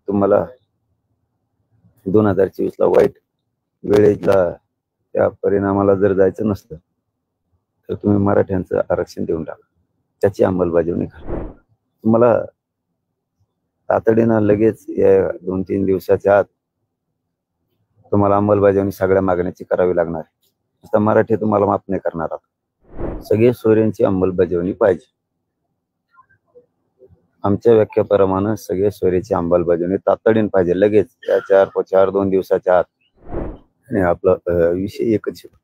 तुम्हाला 2024ला वाईट वेळेला त्या परिणामाला जर जायचं नसतं तर तुम्ही मराठ्यांचं आरक्षण देऊन टाका, त्याची अंमलबजावणी करा. तुम्हाला तातडीनं लगेच या 2-3 दिवसाच्या आत तुम्हाला अंमलबजावणी सगळ्या मागण्याची करावी लागणार आहे. आता मराठी तुम्हाला माफ नाही करणार. सगळे सोयऱ्यांची अंमलबजावणी पाहिजे. आमच्या व्याख्याप्रमाणे सगळे सोयऱ्याची अंमलबजावणी तातडीने पाहिजे, लगेच या 4-2 दिवसाच्या आत. आणि आपला विषय एकच आहे,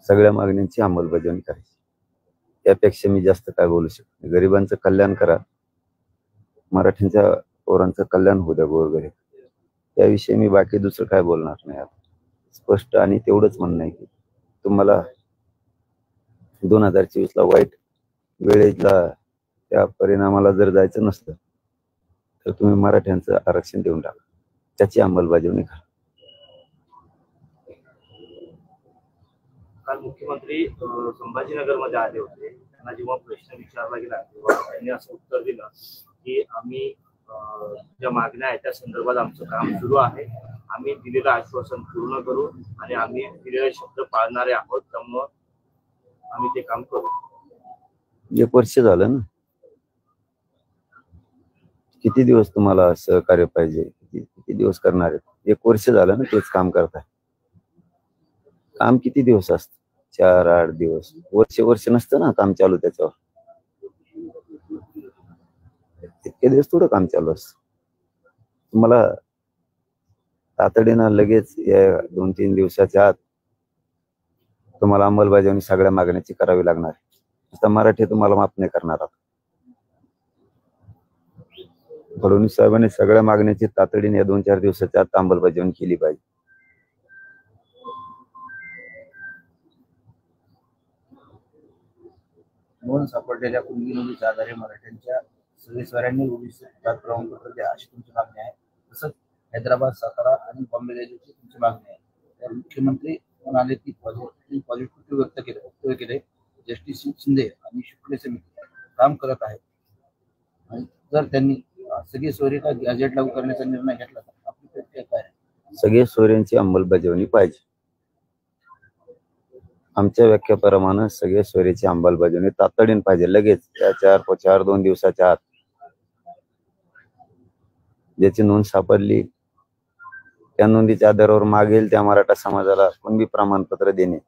सगळ्या मागण्यांची अंमलबजावणी करायची. त्यापेक्षा मी जास्त काय बोलू शकत नाही. गरिबांचं कल्याण करा, मराठ्यांच्या पोरांचं कल्याण होऊ द्या गोरगरीब. त्याविषयी मी बाकी दुसरं काय बोलणार नाही. स्पष्ट आणि तेवढंच म्हणणं आहे की तुम्हाला 2024ला वाईट वेळेला त्या परिणामाला जर जायचं नसतं तर तुम्ही मराठ्यांचं आरक्षण देऊन टाका, त्याची अंमलबजावणी करा. काल मुख्यमंत्री संभाजीनगरमध्ये आले होते. त्यांना जेव्हा प्रश्न विचारला गेला तेव्हा त्यांनी असं उत्तर दिलं की आम्ही ज्या मागण्या आहेत त्या संदर्भात आमचं काम सुरू आहे, आम्ही दिलेलं आश्वासन पूर्ण करू आणि आम्ही दिलेले शब्द पाळणारे आहोत, त्यामुळं आम्ही ते काम करू. 1 वर्ष झालं ना, किती दिवस तुम्हाला सहकार्य पाहिजे, किती दिवस करणार आहेत? 1 वर्ष झालं ना तेच काम करताय. काम किती दिवस असतं? 4-8 दिवस, वर्ष नसतं ना काम चालू त्याच्यावर. इतके दिवस थोडं काम चालू असतं. तुम्हाला तातडीनं लगेच या 2-3 दिवसाच्या आत तुम्हाला अंमलबजावणी सगळ्या मागण्याची करावी लागणार आहे. आता मराठी तुम्हाला माफ नाही करणार. फडणवीस साहेबांनी सगळ्या मागण्याची तातडीने या 2-4 दिवसाच्या आत अंमलबजावणी केली पाहिजे. नोंद सापडलेल्या कुणबी नोंदीच्या आधारे मराठ्यांच्या सदस्यांनी ओबीसी प्रमाणपत्र द्या अशी तुमची मागणी आहे. तसंच हैदराबाद, सातारा आणि बॉम्बे द्यायची तुमची मागणी आहे. तर मुख्यमंत्री म्हणाले की पॉझिटिव्ह वक्तव्य केले. जस्टिस शिंदे आणि शुक्ल समिती काम करत आहे आणि जर त्यांनी सगळे सोयरे का गॅजेट लागू करण्याचा निर्णय घेतला तर आपली प्रतिक्रिया काय आहे? सगळे सोयऱ्यांची अंमलबजावणी पाहिजे. आमच्या व्याख्याप्रमाणे सगळे सोयऱ्याची अंमलबजावणी तातडीने पाहिजे, लगेच या 4-2 दिवसाच्या आत. ज्याची नोंद सापडली त्या नोंदीच्या आधारावर मागेल त्या मराठा समाजाला कुणबी प्रमाणपत्र देणे,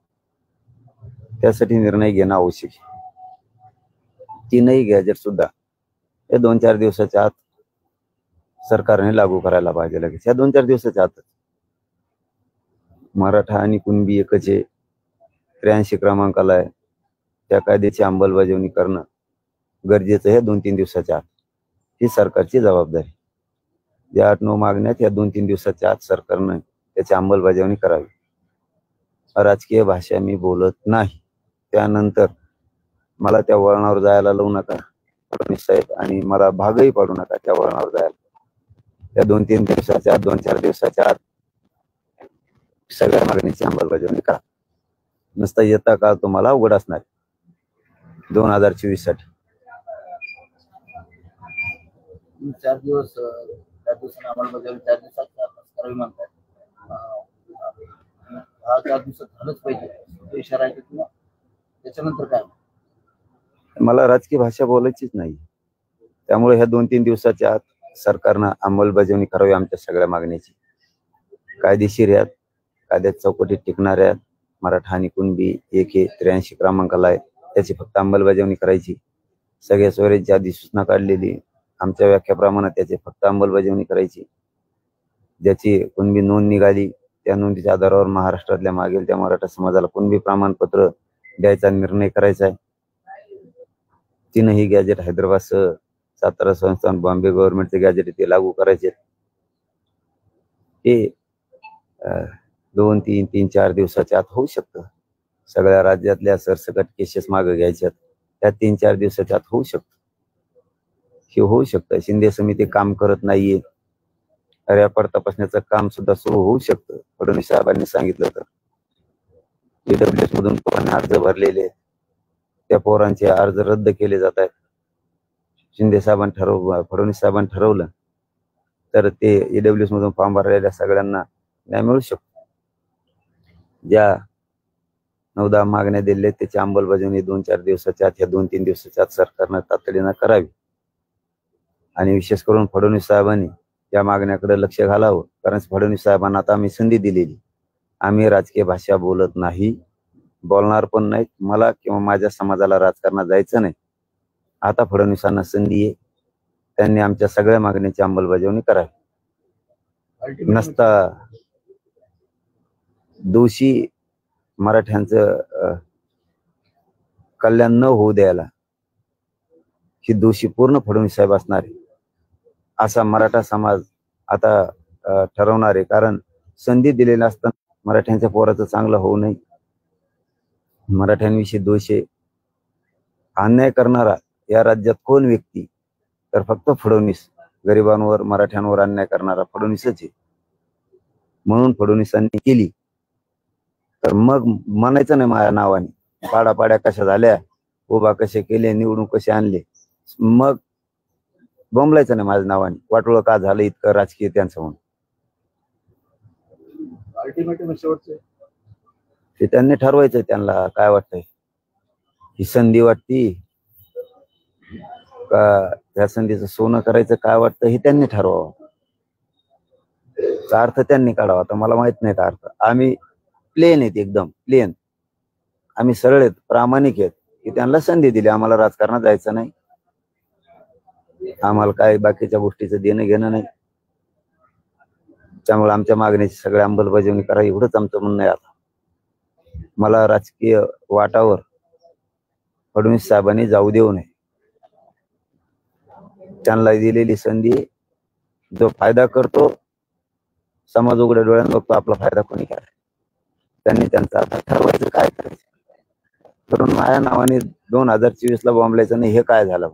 त्यासाठी निर्णय घेणं आवश्यक आहे. 3ही गॅजेट सुद्धा या 2-4 दिवसाच्या आत सरकारने लागू करायला पाहिजे, लगेच या 2-4 दिवसाच्या आत. मराठा आणि कुणबी एकच आहे, 83 क्रमांकाला आहे. त्या कायद्याची अंमलबजावणी करणं गरजेचं आहे 2-3 दिवसाच्या आत. ही सरकारची जबाबदारी. या 8-9 मागण्यात या 2-3 दिवसाच्या आत सरकारनं त्याची अंमलबजावणी करावी. राजकीय भाषा मी बोलत नाही. त्यानंतर मला त्या वळणावर जायला लावू नका फडणवीस साहेब, आणि मला भागही पाडू नका त्या वळणावर जायला. या 2-3 दिवसाच्या आत, 2-4 दिवसाच्या आत सगळ्या मागणीची अंमलबजावणी करा. नुसता येता काळ तुम्हाला अवघड असणार 2024 साठी. 4 दिवस 4 दिवसांनी अंमलबजावणी 4 दिवसात करावी म्हणतात. 4 दिवसात झालंच पाहिजे इशारा आहे किंवा त्याच्यानंतर काय? मला राजकीय भाषा बोलायचीच नाही. त्यामुळे ह्या 2-3 दिवसाच्या आत सरकारनं अंमलबजावणी करावी आमच्या सगळ्या मागण्याची. कायदेशीर आहेत, कायद्यात चौकटीत टिकणाऱ्या आहेत. मराठा आणि कुणबी एक 83 क्रमांकाला आहे, त्याची फक्त अंमलबजावणी करायची. सगळ्या सोयऱ्यांची अधिसूचना काढलेली, आमच्या व्याख्याप्रमाणे त्याची फक्त अंमलबजावणी करायची. ज्याची कुणबी नोंद निघाली त्या नोंदीच्या आधारावर महाराष्ट्रातल्या मागेल त्या मराठा समाजाला कुणबी प्रमाणपत्र द्यायचा निर्णय करायचा आहे. 3ही गॅजेट हैदराबाद सह सातारा संस्थान, बॉम्बे गव्हर्नमेंटचे गॅजेट ते लागू करायचे. हे 2-3-4 दिवसाच्या आत होऊ शकतं. सगळ्या राज्यातल्या सरसकट केसेस मागे घ्यायच्यात, त्या 3-4 दिवसाच्या आत होऊ शकतं. हे होऊ शकतं. शिंदे समिती काम करत नाहीये, रेकॉर्ड तपासण्याचं काम सुद्धा सुरू होऊ शकतं. फडणवीस साहेबांनी सांगितलं तर ईडब्ल्यूएस मधून पोरांनी अर्ज भरलेले, त्या पोरांचे अर्ज रद्द केले जात आहेत. फडणवीस साहेबांनी ठरवलं तर ते EWS मधून फॉर्म भरलेल्या सगळ्यांना न्याय मिळू शकतो. ज्या 9-10 मागण्या दिल्या त्याची अंमलबजावणी 2-4 दिवसाच्या आत, या 2-3 दिवसाच्या आत सरकारनं तातडीनं करावी. आणि विशेष करून फडणवीस साहेबांनी या मागण्याकडे लक्ष घालावं. कारण फडणवीस साहेबांना आता आम्ही संधी दिलेली. आम्ही राजकीय भाषा बोलत नाही, बोलणार पण नाही. मला किंवा माझ्या समाजाला राजकारणात जायचं नाही. आता फडणवीसांना संधी आहे, त्यांनी आमच्या सगळ्या मागण्याची अंमलबजावणी करावी. नसता दोषी मराठ्यांचं कल्याण न होऊ द्यायला ही दोषी पूर्ण फडणवीस साहेब असणार आहे असा मराठा समाज आता ठरवणार आहे. कारण संधी दिलेली असताना मराठ्यांच्या पोराचं चांगलं होऊ नये, मराठ्यांविषयी दोष आहे. अन्याय करणारा या राज्यात कोण व्यक्ती तर फक्त फडणवीस. गरिबांवर मराठ्यांवर अन्याय करणारा फडणवीसच आहे. म्हणून फडणवीसांनी केली तर मग म्हणायचं नाही माझ्या नावाने पाड्या कशा झाल्या, उभा कसे केले, निवडून कसे आणले, मग बोंबलायचं नाही माझ्या नावाने वाटोळं का झालं इतकं राजकीय त्यांचं म्हणून. अल्टिमेटम शेवटचं ते त्यांनी ठरवायचं. त्यांना काय वाटतंय, ही संधी वाटती का त्या संधीचं सोनं करायचं, काय वाटतं हे त्यांनी ठरवावं. का अर्थ त्यांनी काढावा. आता मला माहित नाही का अर्थ. आम्ही प्लेन आहेत, एकदम प्लेन. आम्ही सरळ आहेत, प्रामाणिक आहेत की त्यांना संधी दिली. आम्हाला राजकारणात जायचं नाही, आम्हाला काय बाकीच्या गोष्टीचं देणं घेणं नाही. त्यामुळे आमच्या मागणीची सगळी अंमलबजावणी करा एवढंच आमचं म्हणणं आहे. आता मला राजकीय वाटावर फडणवीस साहेबांनी जाऊ देऊ नये. त्यांना दिलेली संधी, जो फायदा करतो समाज उघड्या डोळ्यानं बघतो, आपला फायदा कोणी करायचा. त्यांनी त्यांचा आता ठरवायचं काय करायचं. करून माझ्या नावाने 2024 ला बॉम्बलायचं नाही, हे काय झालं.